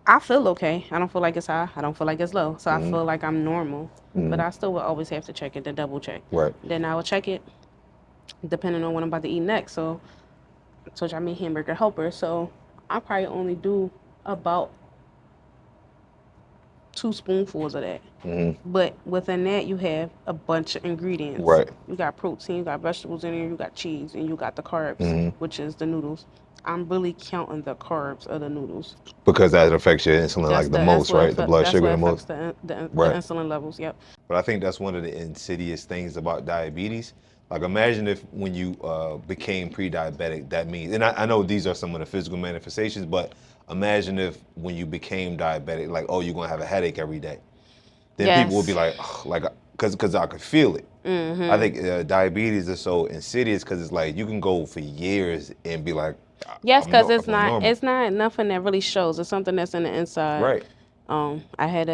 I feel okay. I don't feel like it's high. I don't feel like it's low. So I feel like I'm normal. But I still will always have to check it, to double check. Right. Then I will check it depending on what I'm about to eat next. So I told you I made hamburger helper. So I probably only do about 2 spoonfuls of that. But within that, you have a bunch of ingredients. Right. You got protein, you got vegetables in there, you got cheese, and you got the carbs, which is the noodles. I'm really counting the carbs of the noodles. Because that affects your insulin like the most, right? The blood sugar the affects most. the Right. insulin levels. Yep. But I think that's one of the insidious things about diabetes. Like imagine if when you became pre-diabetic, that means, and I know these are some of the physical manifestations, but imagine if when you became diabetic, like, oh, you're gonna have a headache every day. Then people will be like, ugh, like, because I could feel it. I think diabetes is so insidious because it's like you can go for years and be like, yes, because I'm normal. it's not nothing that really shows. It's something that's in the inside. Right. I had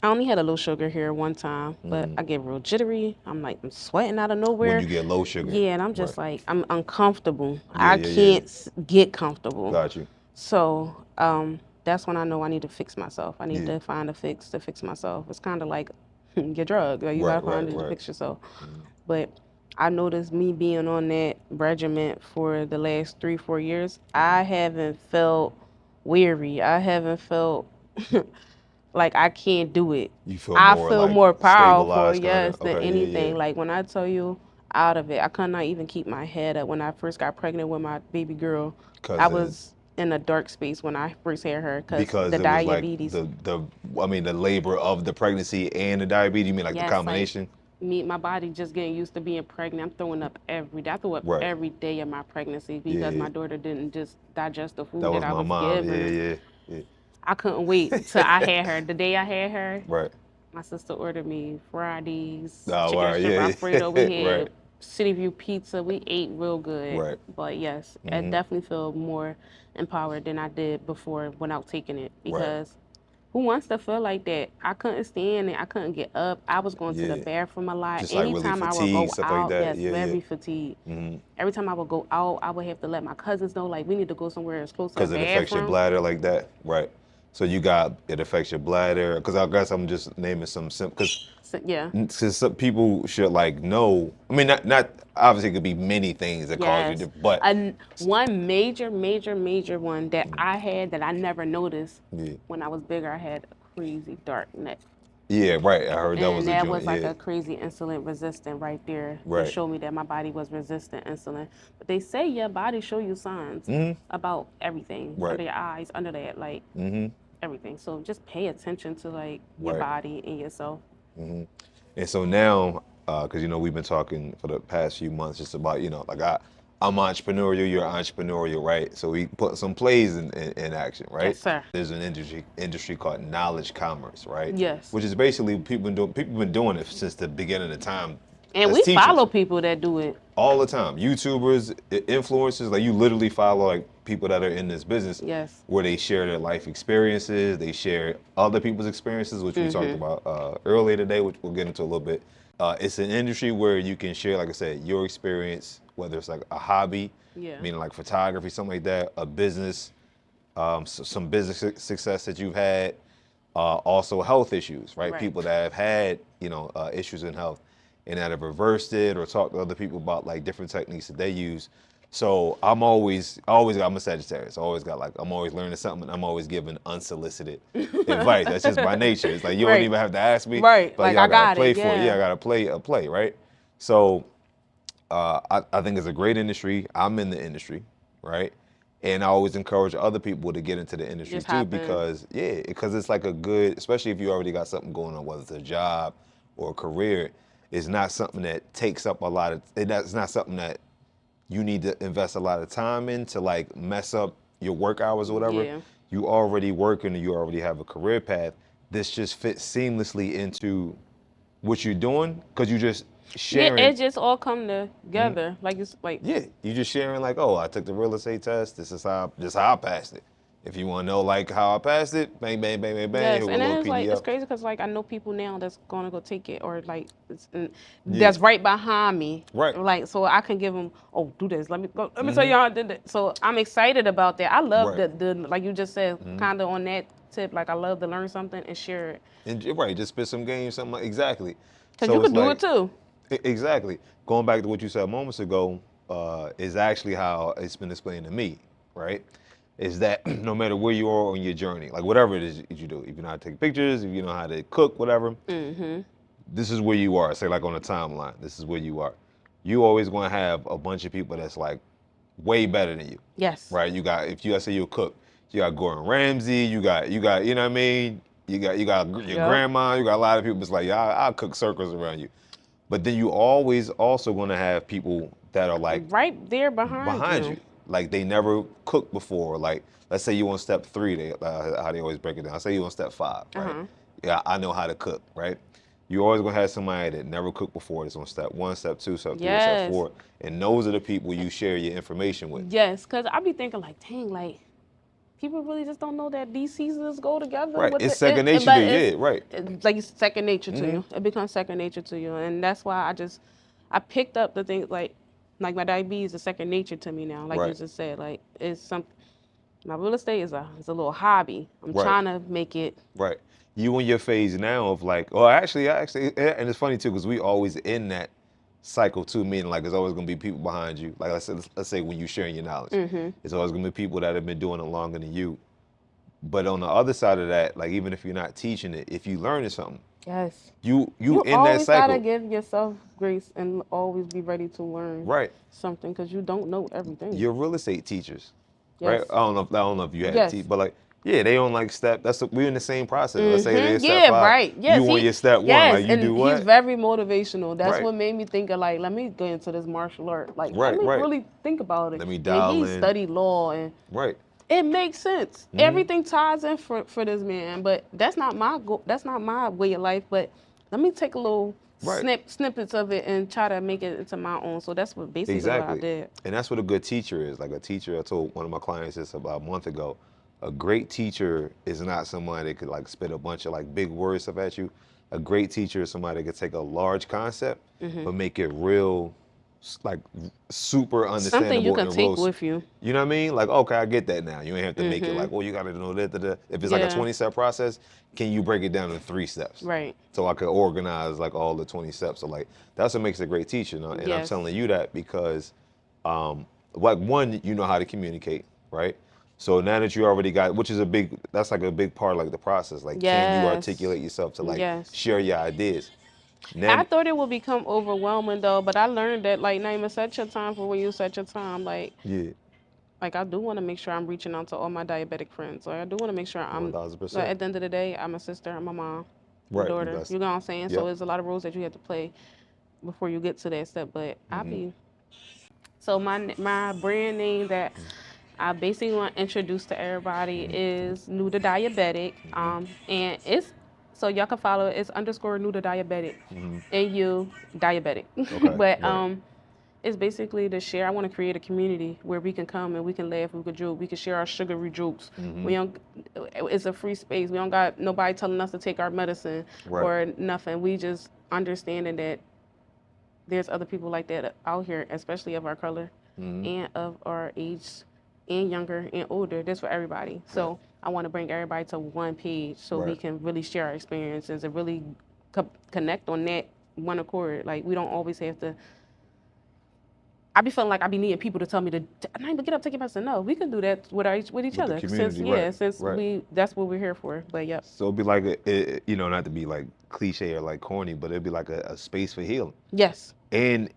I only had a low sugar here one time, but I get real jittery. I'm sweating out of nowhere. When you get low sugar. Yeah, and I'm just Right. like, I'm uncomfortable. Yeah, I yeah, can't get comfortable. Got you. So that's when I know I need to fix myself. I need to find a fix to fix myself. It's kind of like your drug. Like you Right, gotta find it right, to right. fix yourself. But I noticed me being on that regiment for the last 3-4 years, I haven't felt weary. I haven't felt like I can't do it. You feel I more feel like more powerful, stabilized, yes, kinda. than Okay, yeah, anything. yeah. Like when I tell you out of it, I could not even keep my head up. When I first got pregnant with my baby girl, I was in a dark space when I first had her Because the it diabetes. was like the labor of the pregnancy and the diabetes. You mean like the Yes, combination? my body just getting used to being pregnant. I'm throwing up every day. I threw up Right. every day of my pregnancy because Yeah. my daughter didn't just digest the food That that was I my was mom. giving her. Yeah. I couldn't wait till I had her. The day I had her, Right. my sister ordered me Fridays, Oh, chicken wow. and shrimp Yeah. Alfredo. We had Right. City View pizza. We ate real good. Right. But yes, I definitely feel more empowered than I did before without taking it because Who wants to feel like that? I couldn't stand it. I couldn't get up. I was going to the Yeah. bathroom a lot. Just like really Anytime I would fatigue, go stuff like out, that. yes, Yeah, yeah. very fatigued. Every time I would go out, I would have to let my cousins know, like, we need to go somewhere as close to a Because it affects your bathroom. bladder like that, right? So it affects your bladder. Because I guess I'm just naming some because So, yeah. some people should like know. I mean, not obviously it could be many things that cause you Yes. to, but And one major one that I had that I never noticed yeah, when I was bigger, I had a crazy dark neck. yeah, right. I heard that was And a that joint. was like Yeah, a crazy insulin resistant right there to right. show me that my body was resistant insulin. But they say your body show you signs about everything Right. under your eyes, under that, like everything. So just pay attention to like your Right. body and yourself. And so now, because we've been talking for the past few months just about like I'm entrepreneurial, you're entrepreneurial, right? So we put some plays in action, right? Yes, sir. There's an industry called knowledge commerce, right? Yes. Which is basically people been doing it since the beginning of time And as we teachers follow people that do it. all the time. YouTubers, influencers, like you literally follow like people that are in this business Yes. where they share their life experiences, they share other people's experiences, which we talked about earlier today, which we'll get into a little bit. It's an industry where you can share, like I said, your experience, whether it's like a hobby, Yeah. meaning like photography, something like that, a business, some business success that you've had, also health issues, right? Right. People that have had, issues in health and that have reversed it or talked to other people about like different techniques that they use. So I'm a Sagittarius. I'm always learning something and I'm always giving unsolicited advice. That's just by nature. It's like you don't Right. even have to ask me. Right. But Like, y'all I gotta got play it. for it. Yeah, Yeah. I gotta play a play, right? So I think it's a great industry. I'm in the industry, right? And I always encourage other people to get into the industry Just too hop in. because it's like a good, especially if you already got something going on, whether it's a job or a career, it's not something that takes up a lot of. It's not something that you need to invest a lot of time in to like mess up your work hours or whatever. Yeah. You already working and you already have a career path. This just fits seamlessly into what you're doing because you just Yeah, sharing. it just all come together. Like, it's like, Yeah, you just sharing like, oh, I took the real estate test. This is how I passed it. If you want to know like how I passed it, bang, bang, bang, bang, bang. yes. Here with And a then little it's like, it's PDF. crazy because like I know people now that's going to go take it or like, Yeah. that's right behind me. Right. Like, so I can give them, oh, do this. Let me go. Let me tell you how I did it. So I'm excited about that. I love Right. the like you just said, kind of on that tip. Like, I love to learn something and share it. And right, just spit some games, something like exactly. Because So you it's could do like it too. Exactly. Going back to what you said moments ago, is actually how it's been explained to me, right? Is that no matter where you are on your journey, like whatever it is that you do, if you know how to take pictures, if you know how to cook, whatever, this is where you are. Say like on a timeline, this is where you are. You always going to have a bunch of people that's like way better than you, Yes. right? You got if you let's say you're a cook, you got Gordon Ramsay, you got you know what I mean. You got your Yep. grandma. You got a lot of people. It's like I'll cook circles around you. But then you always also going to have people that are like Right there behind you. Like they never cooked before. Like let's say you on step 3, how they always break it down. Say you on step 5, right? Yeah, I know how to cook, right? You always gonna have somebody that never cooked before that's on step 1, step 2, step 3, step Yes. 4, and those are the people you share your information with. Yes, because I be thinking like, dang, like, people really just don't know that these seasons go together. Right, With it's it, second nature but to you, yeah, right. It's like it's second nature to you. It becomes second nature to you, and that's why I picked up the things like my diabetes is second nature to me now. Like you Right. just said, like it's some. My real estate is a little hobby. I'm Right. trying to make it. Right. You in your phase now of like, oh, actually, and it's funny too because we always in that cycle too. Meaning like, there's always gonna be people behind you. Like let's say when you're sharing your knowledge, it's always gonna be people that have been doing it longer than you. But on the other side of that, like even if you're not teaching it, if you learning something, Yes. you You in that always cycle. gotta give yourself grace and always be ready to learn Right. something because you don't know everything. Your real estate teachers, Yes. right? I don't know if you had Yes. but like. Yeah, they on like step. We're in the same process. Let's say they're step Yeah, 5. right. Yes, You on your step 1. Yes, Like you and do he's what? very motivational. That's Right. what made me think of like, let me go into this martial art. Like, Right, let me right. really think about it. Let me And dial he in. studied law, and Right. it makes sense. Everything ties in for this man. But that's not my that's not my way of life. But let me take a little Right. snippets of it and try to make it into my own. So that's what basically what I Exactly. did. And that's what a good teacher is. Like a teacher, I told one of my clients this about a month ago. a great teacher is not somebody that could like spit a bunch of like big word stuff at you. A great teacher is somebody that could take a large concept but make it real, like super Something you understandable can and real. take with you. You know what I mean? Like, okay, I get that now. You ain't have to make it like, oh, you got to know that. If it's like a Yeah. 20-step process, can you break it down in 3 steps? Right. So I could organize like all the 20 steps. So like that's what makes a great teacher. And I'm Yes. telling you that because, like one, you know how to communicate, right? So now that you already got, which is that's like a big part of like the process. Like, can you Yes. articulate yourself to like Yes. share your ideas? I Now, thought it would become overwhelming though, but I learned that like not even set your time for when you set your time. yeah, Like I do want to make sure I'm reaching out to all my diabetic friends. Like I do want to make sure I'm like 1,000%. at the end of the day, I'm a sister, I'm a mom, my Right. daughter. You know what I'm saying? So Yep. there's a lot of roles that you have to play before you get to that step. But I Mm-hmm. be so my brand name that I basically want to introduce to everybody is New to Diabetic. And it's so y'all can follow it. It's underscore New to Diabetic, NU Diabetic. Okay. But Right. it's basically to share. I want to create a community where we can come and we can laugh, we can joke, we can share our sugary jokes. We don't. It's a free space. We don't got nobody telling us to take our medicine Right. or nothing. We just understanding that there's other people like that out here, especially of our color and of our age and younger and older. This for everybody. So I want to bring everybody to one page so we Right. can really share our experiences and really connect on that one accord. Like we don't always have to. I be feeling like I be needing people to tell me to not even get up, take your medicine. No, we can do that with each the other. Since community, right, since right. that's what we're here for. But yep. So it'd be like you know, not to be like cliche or like corny, but it'd be like a space for healing. Yes. And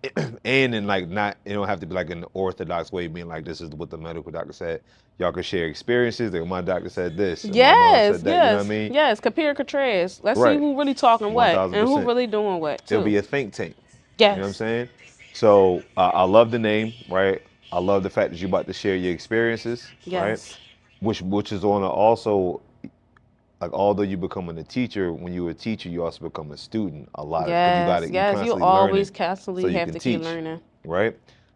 in like not, it don't have to be like an orthodox way, being like this is what the medical doctor said. Y'all can share experiences. Like my doctor said this, and my mom Yes, said that. You know what I yes, mean? yes. Compare, contrast. Let's see Right. who really talking what and who 1,000%. really doing what It'll too. be a think tank. You know what I'm Yes. saying? So I love the name, right? I love the fact that you're about to share your experiences, right? Yes. Which is on a also, like, although you becoming a teacher, when you're a teacher, you also become a student a lot, because Yes. you Yes. You constantly learning, always so constantly you have can to keep teach, learning. right?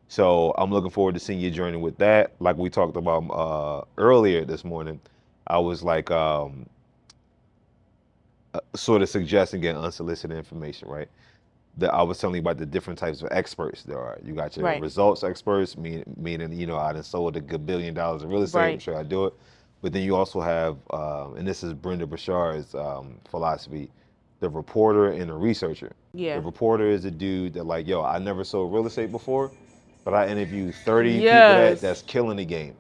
So I'm looking forward to seeing your journey with that. Like we talked about earlier this morning, I was like sort of suggesting getting unsolicited information, right? That I was telling you about the different types of experts there are. You got your Right. results experts, meaning you know I done sold a good $1 billion of real estate. I'm Right. sure I do it. But then you also have, and this is Brenda Bashard's philosophy, the reporter and the researcher. The Yeah. reporter is a dude that like, yo, I never sold real estate before, but I interviewed 30 people Yes. that's killing the game.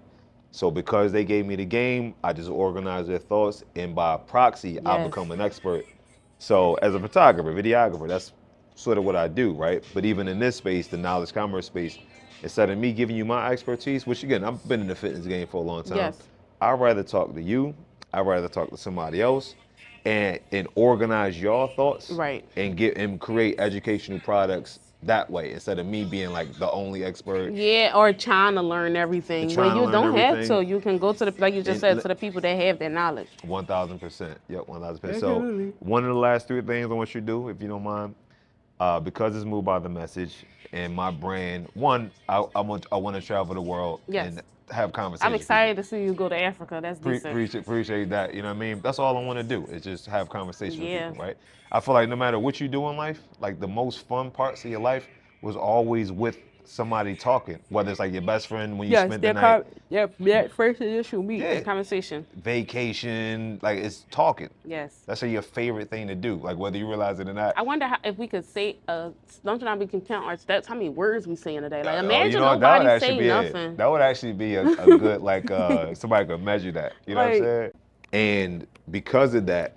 So because they gave me the game, I just organize their thoughts, and by proxy, I Yes. become an expert. So as a photographer, videographer, that's sort of what I do, right? But even in this space, the knowledge commerce space, instead of me giving you my expertise, which again, I've been in the fitness game for a long time, Yes. I'd rather talk to you, I'd rather talk to somebody else and organize your thoughts Right. and create educational products that way, instead of me being like the only expert Yeah, or trying to learn and everything when trying to you learn don't have everything. to. You can go to the like you just said And to the people that have that knowledge. 1,000%. Yep, 1,000%. So Absolutely. one of the last 3 things I want you to do, if you don't mind, because it's moved by the message and my brand. One, I want to travel the world Yes. and have conversations I'm with people. excited to see you go to Africa. That's decent. Appreciate that. You know what I mean? That's all I want to do is just have conversations with Yeah. people, right? I feel like no matter what you do in life, like the most fun parts of your life was always with somebody talking, whether it's like your best friend when you Yes, spent the night, that first initial meet, yeah, that conversation. vacation, like it's talking. Yes. That's your favorite thing to do, like whether you realize it or not. I wonder if we could say, don't you know we can count our steps, how many words we say in a day? Like, Oh, you imagine know what? That would nobody actually say be nothing. that would actually be a good like somebody could measure that. You know what I'm Like, saying? And because of that,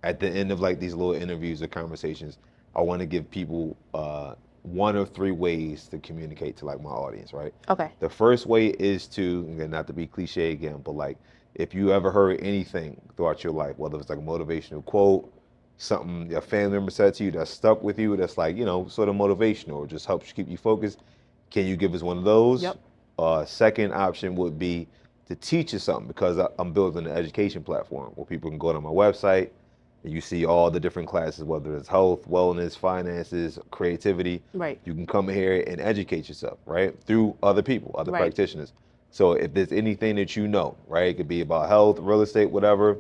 at the end of like these little interviews or conversations, I want to give people 1 of 3 ways to communicate to like my audience, right? okay. The first way is to, again, not to be cliche again, but like if you ever heard anything throughout your life, whether it's like a motivational quote, something a family member said to you that stuck with you, that's like, you know, sort of motivational or just helps keep you focused, can you give us one of those? Yep. Second option would be to teach you something, because I'm building an education platform where people can go to my website and you see all the different classes, whether it's health, wellness, finances, creativity. Right. You can come here and educate yourself, right? Through other people, other Right. practitioners. So if there's anything that you know, right, it could be about health, real estate, whatever,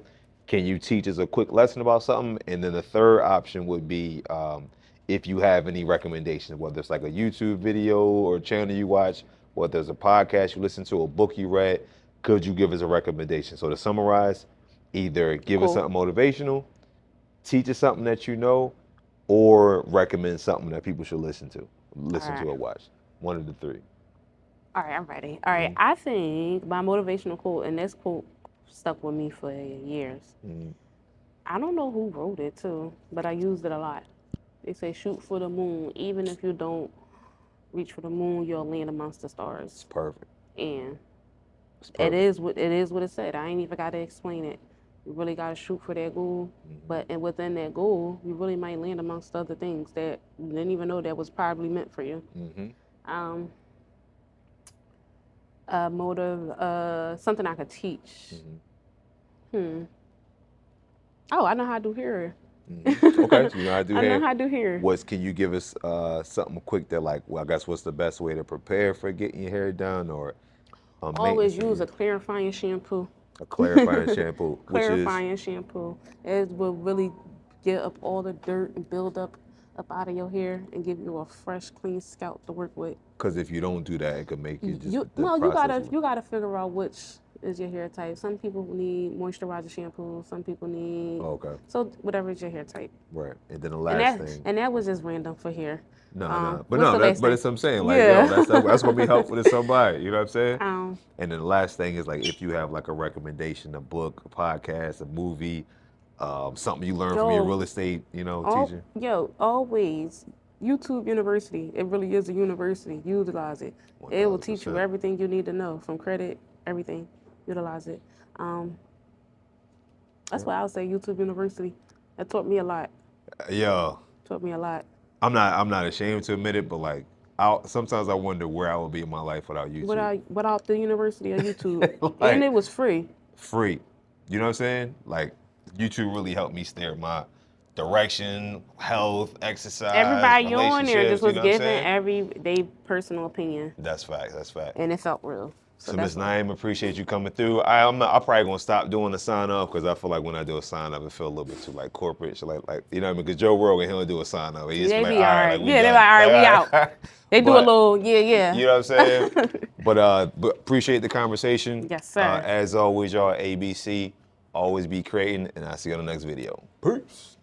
can you teach us a quick lesson about something? And then the third option would be if you have any recommendations, whether it's like a YouTube video or channel you watch, whether it's a podcast you listen to, a book you read, could you give us a recommendation? So to summarize, either give us Cool. something motivational, teach us something that you know, or recommend something that people should listen to Alright. or watch. One of the three. All right, I'm ready. All right, I think my motivational quote, and this quote stuck with me for years. I don't know who wrote it too, but I used it a lot. They say, shoot for the moon. Even if you don't reach for the moon, you'll land amongst the It's stars. perfect. And It's it perfect. is what it said. I ain't even got to explain it. You really got to shoot for that goal. And within that goal, you really might land amongst other things that you didn't even know that was probably meant for you. Motive, something I could teach. Oh, I know how to do hair. Okay, so you know how to do I hair. know how to do hair. Can you give us something quick that like, well, I guess what's the best way to prepare for getting your hair done or Always maintenance? use a clarifying shampoo. A clarifying shampoo, which is Clarifying shampoo. It will really get up all the dirt and build up out of your hair and give you a fresh, clean scalp to work with. because if you don't do that, it could make you just You gotta figure out which is your hair type. Some people need moisturizer shampoo. Some people need Okay, so whatever is your hair type. right. And then the And last that thing. and that was just random for hair. But what's no, the last but thing? it's what I'm saying. Like, Yeah. yo, that's gonna be helpful to somebody. You know what I'm saying? Um, And then the last thing is like if you have like a recommendation, a book, a podcast, a movie, something you learned from your real estate, teacher. Always YouTube University. It really is a university. Utilize it. It will teach you 1000%. everything you need to know from credit, everything. Utilize it. That's why I would say YouTube University. That taught me a lot. Yo, Taught me a lot. I'm not ashamed to admit it, but like, sometimes I wonder where I would be in my life without YouTube. Without the university of YouTube, Like, and it was free. free. You know what I'm saying? Like, YouTube really helped me steer my direction, health, exercise, Everybody on there relationships. just You was know what I'm giving saying? every personal opinion, That's fact. That's fact. and it felt real. So that's Ms. Naeem, appreciate you coming through. I'm probably gonna stop doing the sign up because I feel like when I do a sign up, it feel a little bit too like corporate. So like you know what I mean? Because Joe Rogan, he'll do a sign up. He just They be like, be all all right, right. like we Yeah, they done. like, all right, we Like, out. They do a little, yeah. You know what I'm saying? but appreciate the conversation. Yes, sir. As always, y'all, ABC, always be creating, and I'll see you on the next video. Peace.